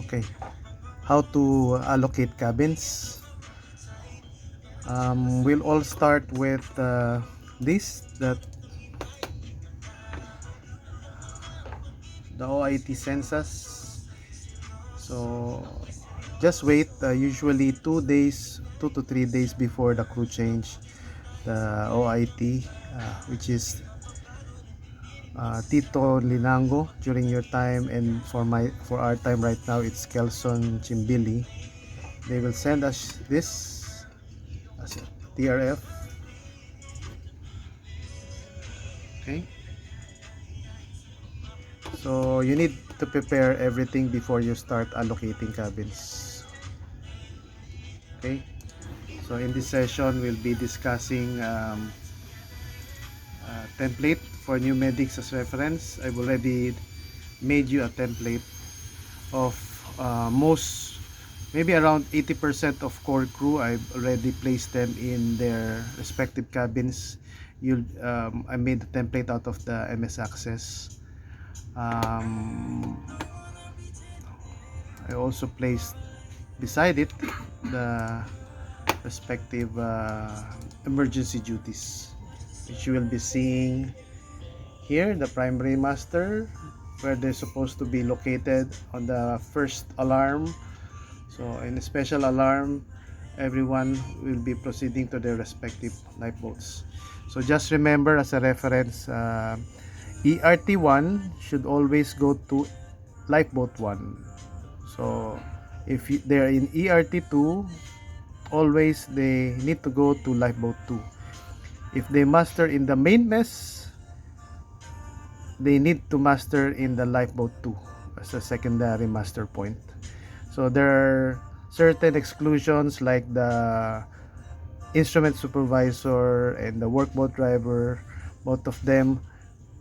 Okay, how to allocate cabins. We'll all start with this, that the OIT census. So just wait, usually 2 days, 2 to 3 days before the crew change, the OIT, which is Tito Linango during your time, and for our time right now it's Kelson Chimbili. They will send us this as a TRF. Okay, so you need to prepare everything before you start allocating cabins. Okay, so in this session we'll be discussing template for new medics as reference. I've already made you a template of most, maybe around 80% of core crew. I've already placed them in their respective cabins. I made the template out of the MS Access. I also placed beside it the respective emergency duties, which you will be seeing here. The primary master, where they're supposed to be located on the first alarm. So in a special alarm, everyone will be proceeding to their respective lifeboats. So just remember as a reference, ERT1 should always go to lifeboat 1. So if they're in ERT2, always they need to go to lifeboat 2. If they master in the main mess, they need to master in the lifeboat 2 as a secondary master point. So there are certain exclusions, like the instrument supervisor and the workboat driver. Both of them,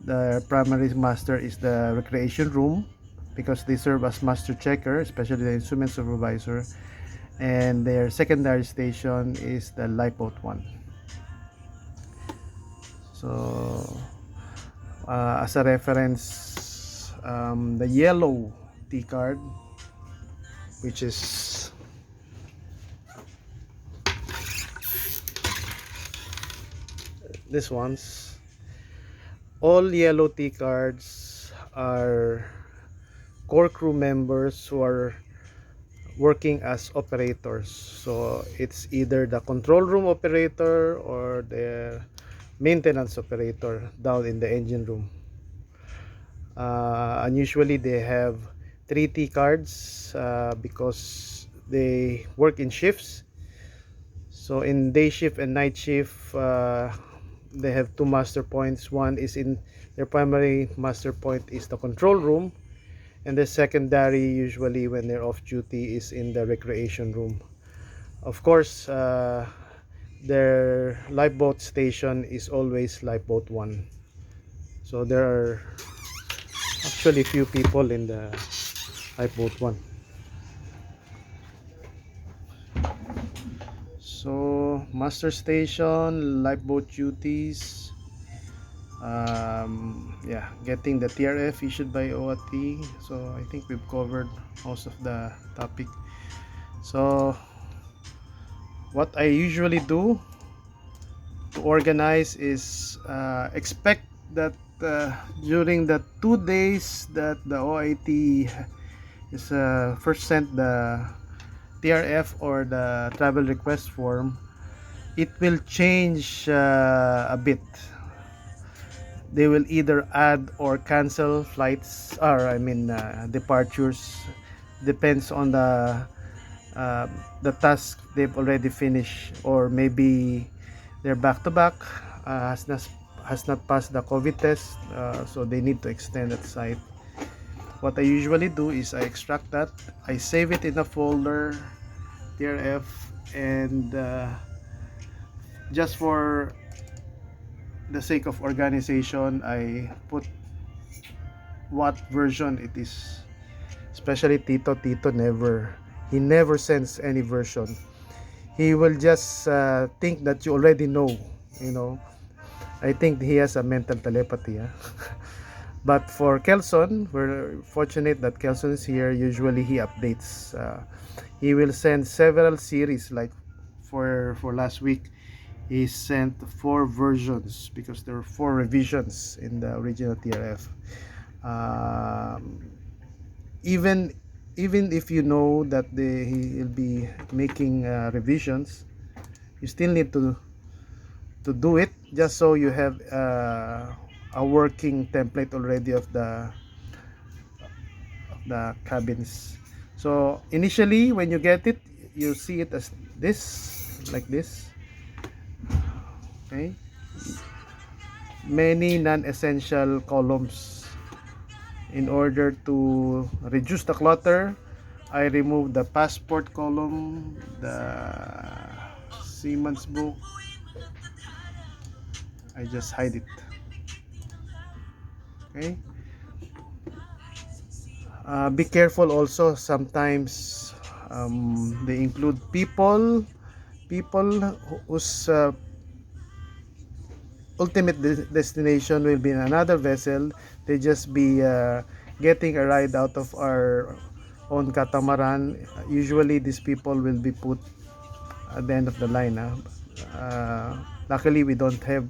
the primary master is the recreation room, because they serve as master checker, especially the instrument supervisor, and their secondary station is the lifeboat 1. So as a reference, the yellow T card, which is this one's, all yellow T cards are core crew members who are working as operators. So it's either the control room operator or the maintenance operator down in the engine room. Unusually they have 3 T cards because they work in shifts. So in day shift and night shift, they have 2 master points. One is in their primary master point is the control room, and the secondary, usually when they're off duty, is in the recreation room. Of course, their lifeboat station is always lifeboat 1. So there are actually few people in the lifeboat 1. So master station, lifeboat duties, yeah, getting the TRF issued by OAT. So I think we've covered most of the topic. So what I usually do to organize is expect that during the 2 days that the OIT is first sent the TRF or the travel request form, it will change a bit. They will either add or cancel flights, or departures. Depends on the task they've already finished, or maybe they're back to back, has not passed the COVID test, so they need to extend that site. What I usually do is I extract that, I save it in a folder, TRF, and just for the sake of organization, I put what version it is. Especially Tito he never sends any version. He will just think that you already know. I think he has a mental telepathy. But for Kelson, we're fortunate that Kelson is here. Usually he updates. He will send several series. Like for last week, he sent 4 versions because there were 4 revisions in the original TRF. Um, even even if you know that he'll be making revisions, you still need to do it, just so you have a working template already of the cabins. So initially when you get it, you see it as this, like this. Okay, many non-essential columns. In order to reduce the clutter, I remove the passport column, the Siemens book. I just hide it. Okay. Be careful also. Sometimes they include people whose ultimate destination will be in another vessel. They just be getting a ride out of our own catamaran. Usually these people will be put at the end of the line. Luckily we don't have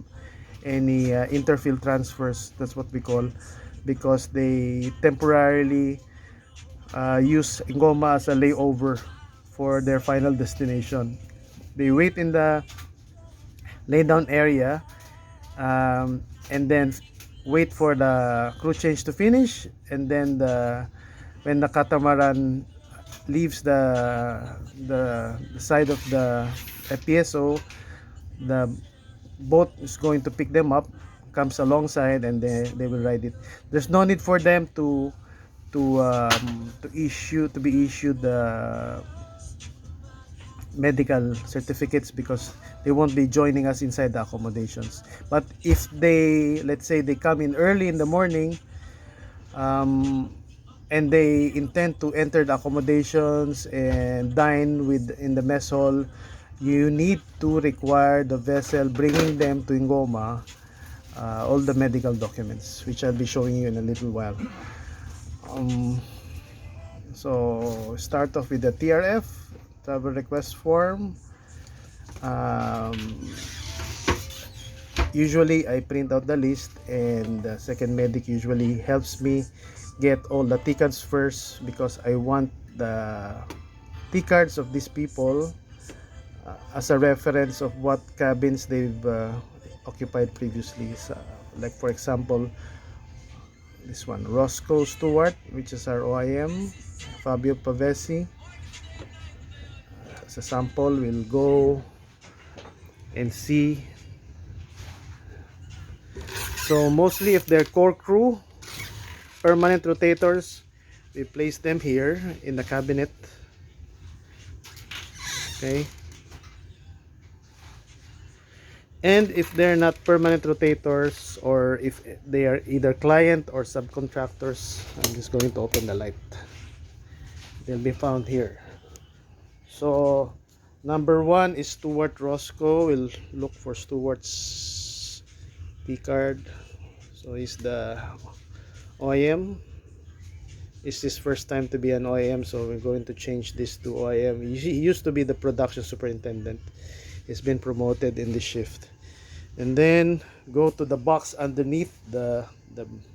any interfield transfers, that's what we call, because they temporarily use Ngoma as a layover for their final destination. They wait in the laydown area, and then wait for the crew change to finish, and then when the catamaran leaves the side of the FPSO, the boat is going to pick them up, comes alongside, and they will ride it. There's no need for them to be issued the medical certificates, because they won't be joining us inside the accommodations. But if they, let's say they come in early in the morning, um, and they intend to enter the accommodations and dine with in the mess hall, you need to require the vessel bringing them to Ngoma all the medical documents, which I'll be showing you in a little while. So start off with the TRF, travel request form. Usually I print out the list, and the second medic usually helps me get all the T cards first, because I want the T cards of these people as a reference of what cabins they've occupied previously. So, like for example, this one, Roscoe Stewart, which is our OIM, Fabio Pavesi. As a sample, we'll go and see. So mostly if they're core crew, permanent rotators, we place them here in the cabinet. Okay. And if they're not permanent rotators, or if they are either client or subcontractors, I'm just going to open the light. They'll be found here. So number 1 is Stuart Roscoe. We'll look for Stuart's P card. So he's the OIM. It's his first time to be an OIM, so we're going to change this to OIM. He used to be the production superintendent. He's been promoted in this shift. And then go to the box underneath the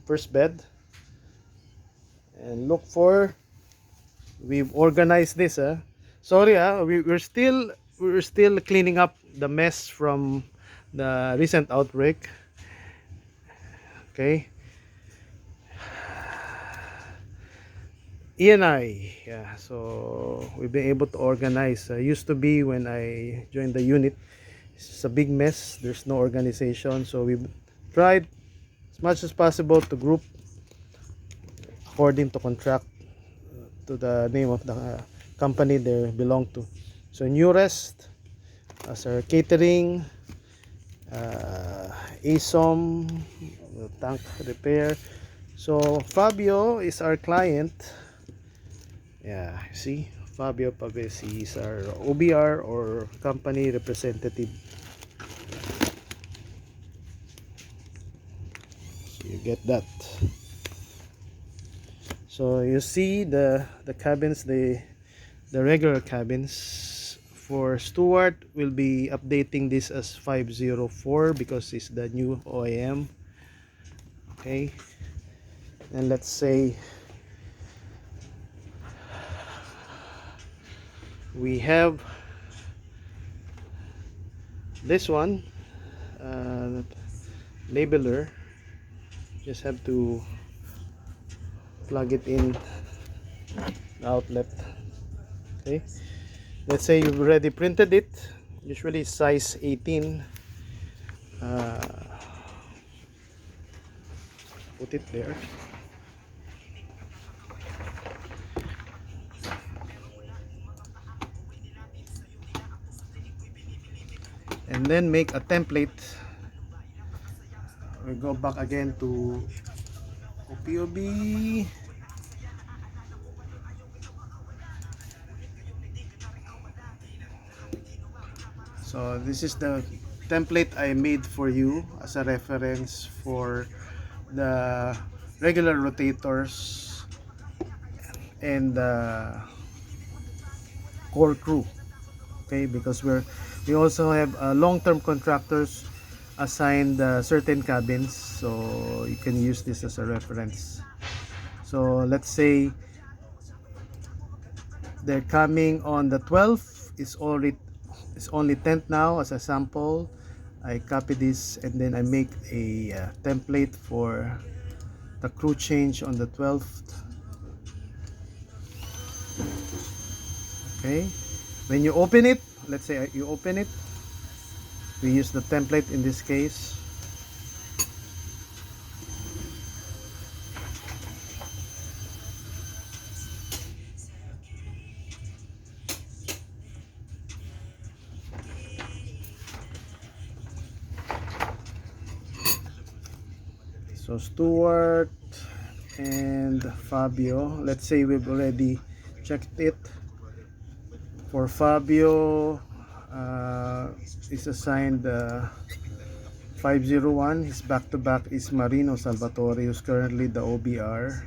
first bed and look for, we've organized this. Sorry, we're still cleaning up the mess from the recent outbreak. Okay. E&I, yeah, so we've been able to organize. Used to be, when I joined the unit, it's a big mess. There's no organization, so we tried as much as possible to group according to contract, to the name of the company they belong to. So Newrest as our catering, ASOM, tank repair. So Fabio is our client. Yeah, see, Fabio Pavesi is our OBR, or company representative. So you get that. So you see the cabins, the regular cabins. For Stuart, we'll be updating this as 504 because it's the new OEM. Okay, and let's say we have this one, labeler. Just have to plug it in the outlet. Okay, let's say you've already printed it, usually size 18. uh, Put it there, and then make a template. We go back again to OPOB. So this is the template I made for you as a reference for the regular rotators and the core crew. Okay, because we also have long-term contractors assigned certain cabins, so you can use this as a reference. So let's say they're coming on the 12th. It's only 10th now as a sample. I copy this and then I make a template for the crew change on the 12th. Okay, when you open it, let's say you open it, we use the template in this case. So Stuart and Fabio, let's say we've already checked it. For Fabio, is assigned 501. His back-to-back is Marino Salvatore, who's currently the OBR.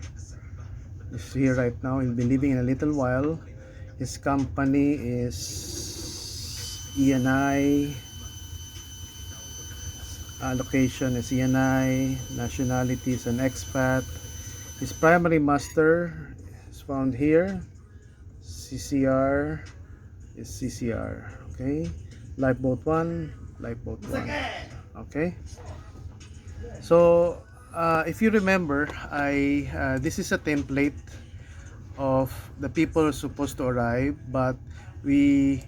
He's here right now. He'll be leaving in a little while. His company is ENI. Allocation is ENI. Nationality is an expat. His primary master is found here. CCR is CCR. Okay. Lifeboat 1, Lifeboat 1. Okay. So if you remember, I this is a template of the people supposed to arrive, but we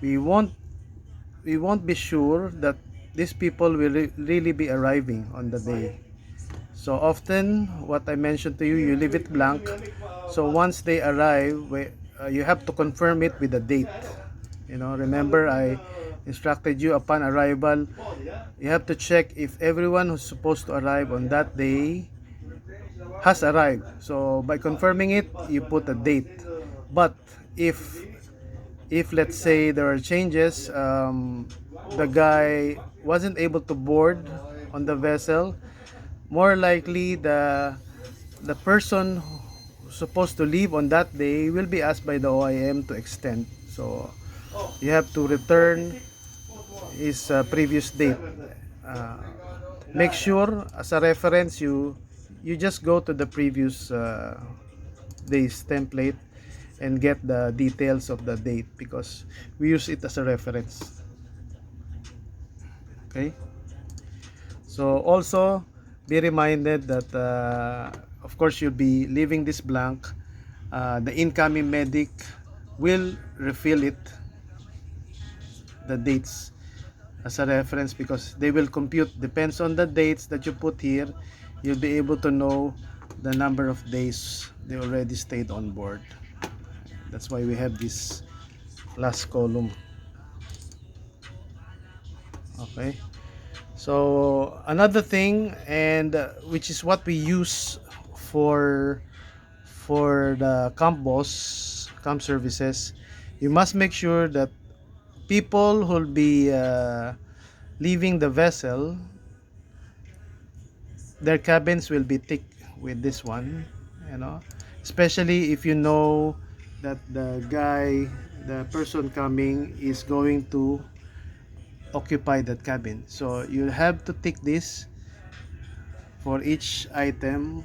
we won't we won't be sure that these people will really be arriving on the day. So often what I mentioned to you, you leave it blank. So once they arrive, you have to confirm it with a date. Remember I instructed you upon arrival, you have to check if everyone who's supposed to arrive on that day has arrived. So by confirming it, you put a date. But if let's say there are changes, the guy wasn't able to board on the vessel, more likely the person who's supposed to leave on that day will be asked by the OIM to extend. So you have to return his previous date. uh, Make sure as a reference you just go to the previous day's template and get the details of the date, because we use it as a reference. Okay, so also be reminded that of course you'll be leaving this blank. The incoming medic will refill it, the dates, as a reference, because they will compute, depends on the dates that you put here, you'll be able to know the number of days they already stayed on board. That's why we have this last column. Okay, so another thing, and which is what we use for the camp services, you must make sure that people who'll be leaving the vessel, their cabins will be ticked with this one, you know especially if you know that the person coming is going to occupy that cabin. So you have to tick this for each item,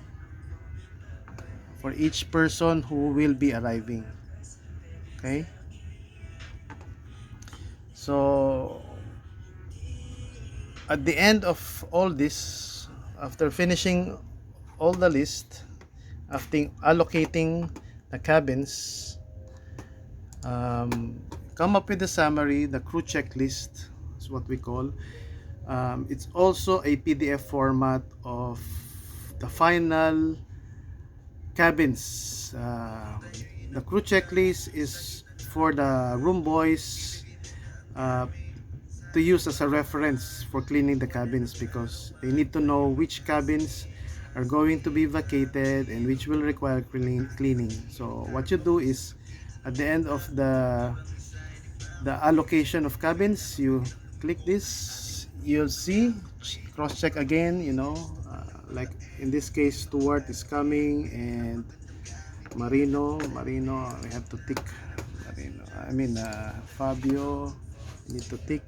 for each person who will be arriving. Okay, so at the end of all this, after finishing all the list, after allocating the cabins, come up with the summary, the crew checklist is what we call. It's also a PDF format of the final cabins. The crew checklist is for the room boys uh, to use as a reference for cleaning the cabins, because they need to know which cabins are going to be vacated and which will require cleaning. So what you do is, at the end of the allocation of cabins, you click this, you'll see, cross check again, like in this case Stuart is coming, and Marino we have to tick. Fabio, need to tick.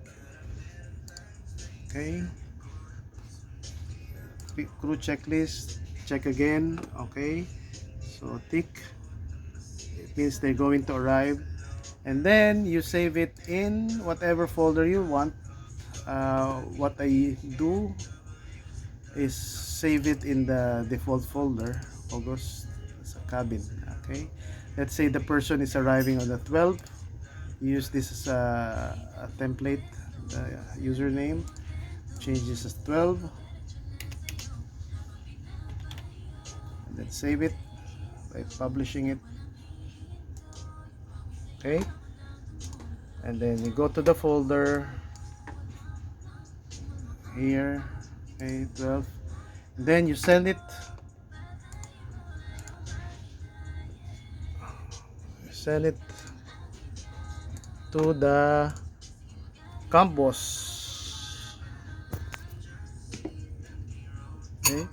Okay, crew checklist, check again. Okay, so tick, it means they're going to arrive, and then you save it in whatever folder you want. What I do is save it in the default folder, August as a cabin. Okay, let's say the person is arriving on the 12th. Use this as a template, the username, change this as 12, and then save it by publishing it. Okay, and then you go to the folder here. Okay, 12, and then you send it to the campus. Okay,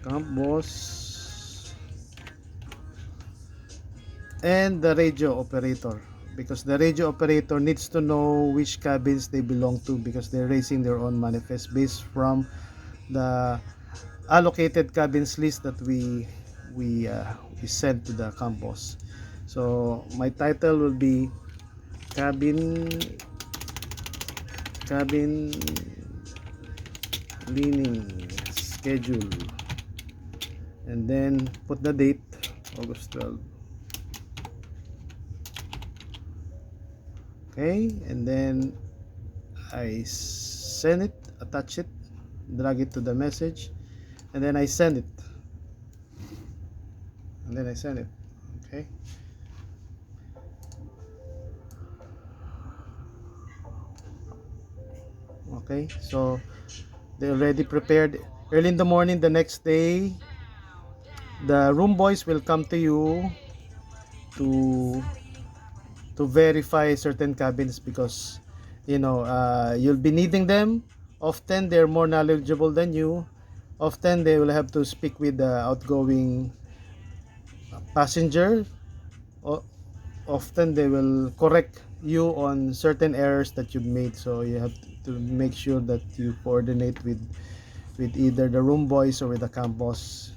campus, and the radio operator, because the radio operator needs to know which cabins they belong to, because they're raising their own manifest based from the allocated cabins list that we sent to the campus. So my title will be cabin cleaning schedule, and then put the date, August 12. Okay, and then I send it, attach it, drag it to the message, and then I send it, okay. Okay, so they're already prepared. Early in the morning the next day, the room boys will come to you to verify certain cabins, because you'll be needing them. Often they're more knowledgeable than you. Often they will have to speak with the outgoing passenger. Often they will correct you on certain errors that you've made, so you have to make sure that you coordinate with either the room boys or with the campus,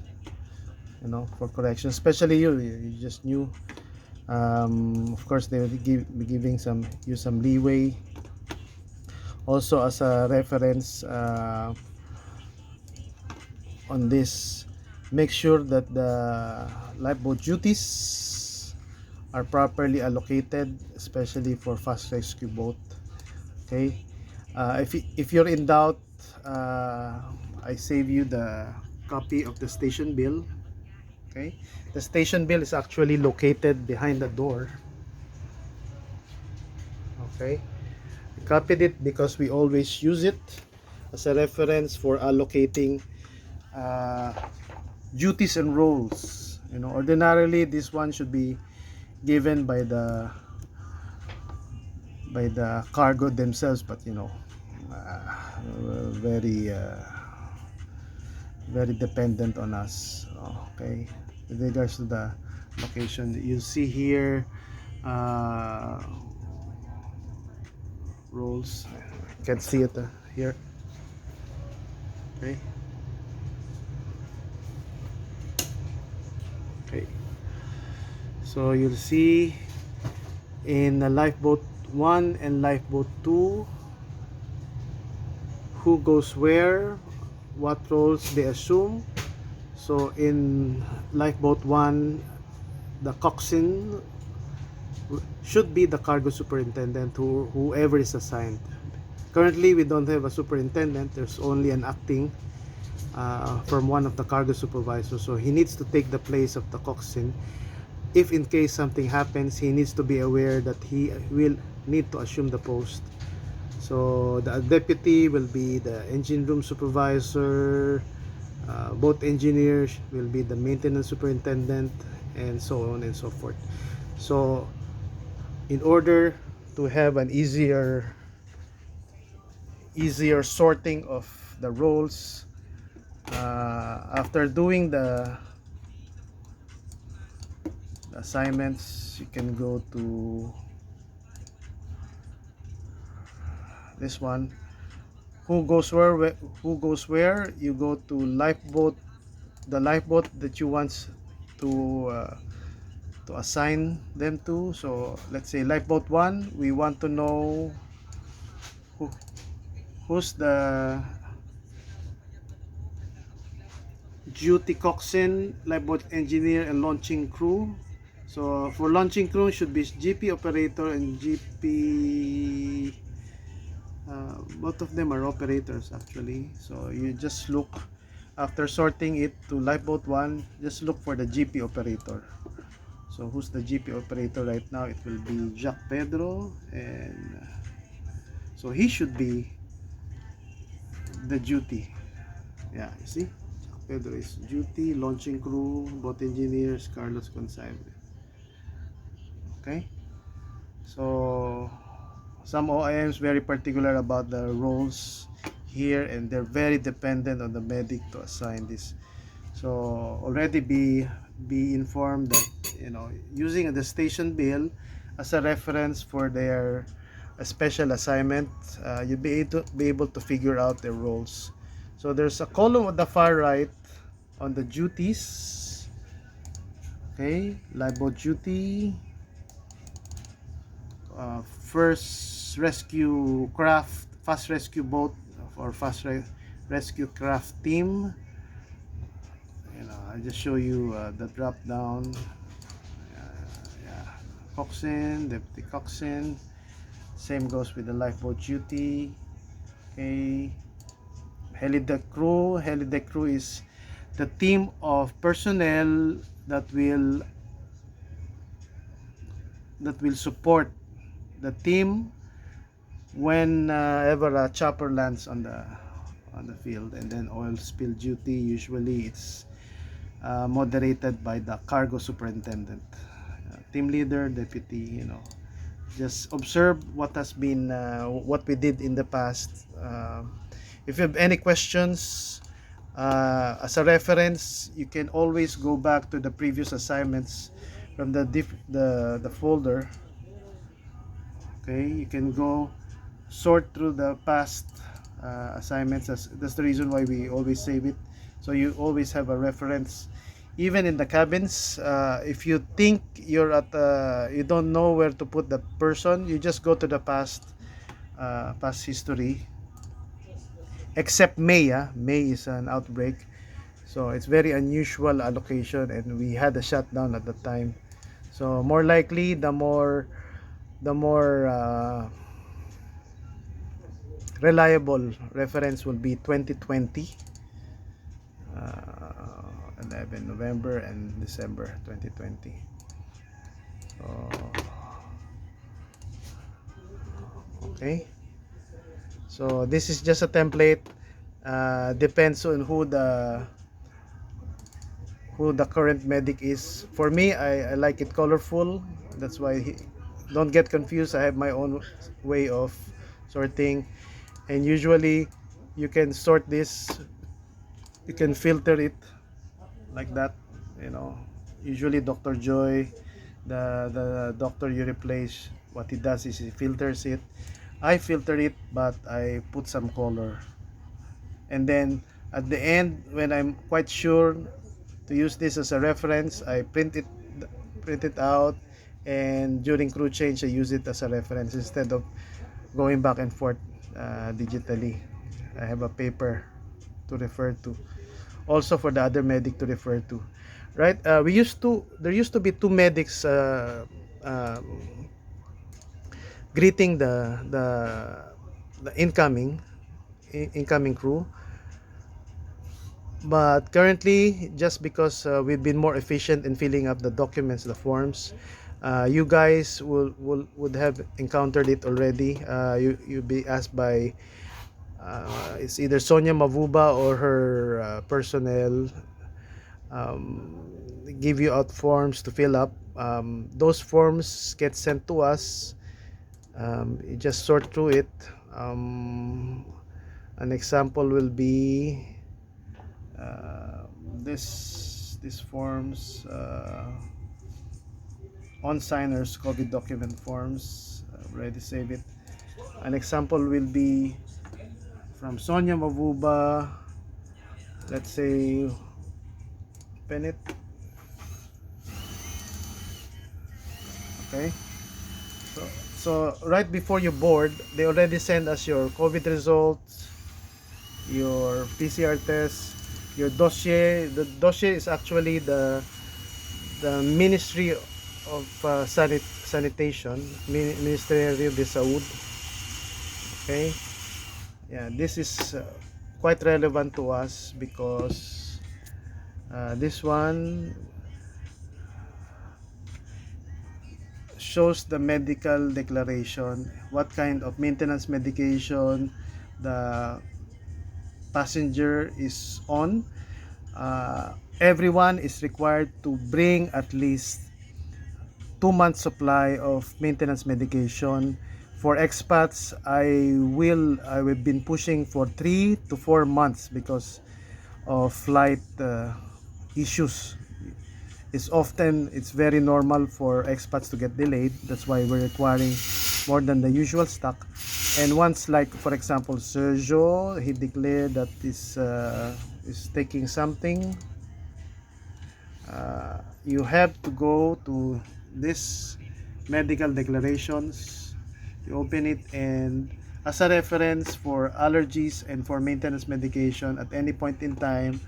for correction, especially you just new. Of course they will be giving you some leeway. Also, as a reference on this, make sure that the lifeboat duties are properly allocated, especially for fast rescue boat. Okay, if you're in doubt, I save you the copy of the station bill. Okay, the station bill is actually located behind the door. Okay, I copied it because we always use it as a reference for allocating uh, duties and roles. Ordinarily this one should be given by the cargo themselves, but very very dependent on us. Okay, with regards to the location. You see here uh, roles. You can see it here. Okay. Okay. So you'll see in the lifeboat 1 and lifeboat 2 who goes where, what roles they assume. So in lifeboat 1, the coxswain should be the cargo superintendent, whoever is assigned. Currently, we don't have a superintendent. There's only an acting from one of the cargo supervisors. So he needs to take the place of the coxswain. If in case something happens, he needs to be aware that he will need to assume the post. So the deputy will be the engine room supervisor, both engineers will be the maintenance superintendent, and so on and so forth. So in order to have an easier sorting of the roles, after doing the assignments, you can go to this one, who goes where. You go to lifeboat, the lifeboat that you want to assign them to. So let's say lifeboat 1, we want to know who, who's the duty coxswain, lifeboat engineer, and launching crew. So for launching crew should be GP operator and GP, both of them are operators actually. So you just look, after sorting it to lifeboat 1, just look for the GP operator. So who's the GP operator right now? It will be Jack Pedro, and so he should be the duty. Yeah, you see, Jack Pedro is duty, launching crew, both engineers, Carlos Consabre. Okay, so some OIMs very particular about the roles here, and they're very dependent on the medic to assign this. So already be informed that, you know, using the station bill as a reference for their special assignment, you'll be able to figure out their roles. So there's a column on the far right on the duties. Okay, lifeboat duty, first rescue craft, fast rescue boat, or rescue craft team. You know, I just show you the drop down. Yeah, coxswain, deputy coxswain. Same goes with the lifeboat duty. Okay, helideck crew. Helideck crew is the team of personnel that will support the team whenever a chopper lands on the field. And then oil spill duty, usually it's moderated by the cargo superintendent, team leader, deputy. You know, just observe what has been what we did in the past. If you have any questions, as a reference, you can always go back to the previous assignments from the folder. Okay, you can go sort through the past assignments. That's the reason why we always save it, so you always have a reference. Even in the cabins, if you think you don't know where to put the person, you just go to the past history. Except May. May is an outbreak, so it's very unusual allocation, and we had a shutdown at the time. So more likely, the more reliable reference will be 2020, 11 November and December 2020. So okay, so this is just a template. Depends on who the current medic is. For me, I like it colorful. That's why don't get confused. I have my own way of sorting, and usually you can sort this, you can filter it like that. You know, usually Dr. Joy, the doctor you replace, what he does is he filters it. I filter it, but I put some color. And then at the end, when I'm quite sure to use this as a reference, I print it out, and during crew change, I use it as a reference instead of going back and forth digitally. I have a paper to refer to. Also for the other medic to refer to. Right? There used to be two medics greeting the incoming crew. But currently, just because we've been more efficient in filling up the documents, the forms, you guys would have encountered it already. You'll be asked by it's either Sonia Mavuba or her personnel, um, give you out forms to fill up. Those forms get sent to us. You just sort through it. An example will be uh, this forms on signers COVID document forms. Already save it. An example will be from Sonia Mavuba. Let's say pen it. Okay. So, so right before you board, they already send us your COVID results, your PCR test, your dossier. The dossier is actually the Ministry of Sanitation, Ministerio de Saúde. Okay, yeah, this is quite relevant to us because this one shows the medical declaration, what kind of maintenance medication the passenger is on. Everyone is required to bring at least 2 months supply of maintenance medication. For expats, I've been pushing for 3 to 4 months because of flight issues. It's very normal for expats to get delayed. That's why we're requiring more than the usual stock. And once, like for example, Sergio, he declared that is taking something, you have to go to this medical declarations, you open it, and as a reference for allergies and for maintenance medication at any point in time,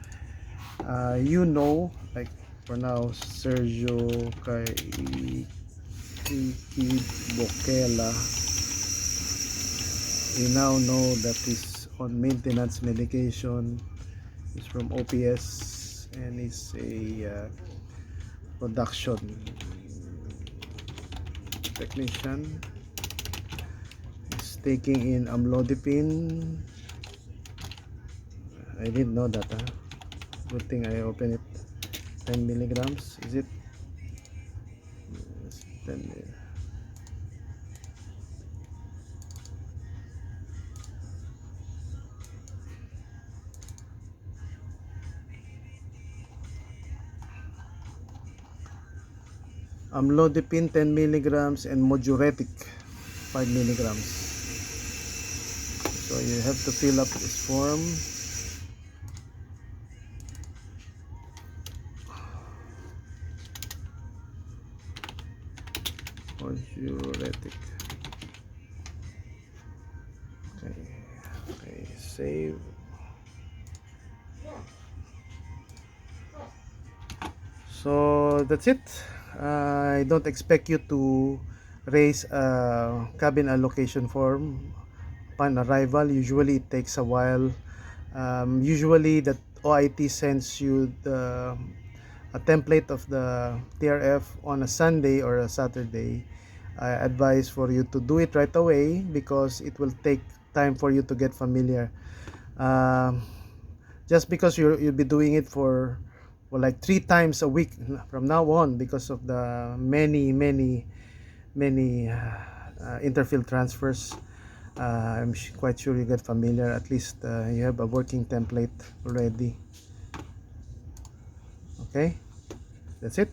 like for now, Sergio kay Kiki Bokela, you now know that is on maintenance medication. Is from OPS and is a production technician. Is taking in amlodipine. I didn't know that. Good thing I opened it. 10 milligrams. Is it? Yes, 10. Amlodipine 10 milligrams and moduretic 5 milligrams. So you have to fill up this form. Moduretic. Okay, save. So that's it. I don't expect you to raise a cabin allocation form upon arrival. Usually it takes a while. Usually the OIT sends you a template of the TRF on a Sunday or a Saturday. I advise for you to do it right away because it will take time for you to get familiar. Um, just because you'll be doing it for like 3 times a week from now on because of the many interfield transfers. I'm quite sure you get familiar. At least you have a working template already. Okay, that's it.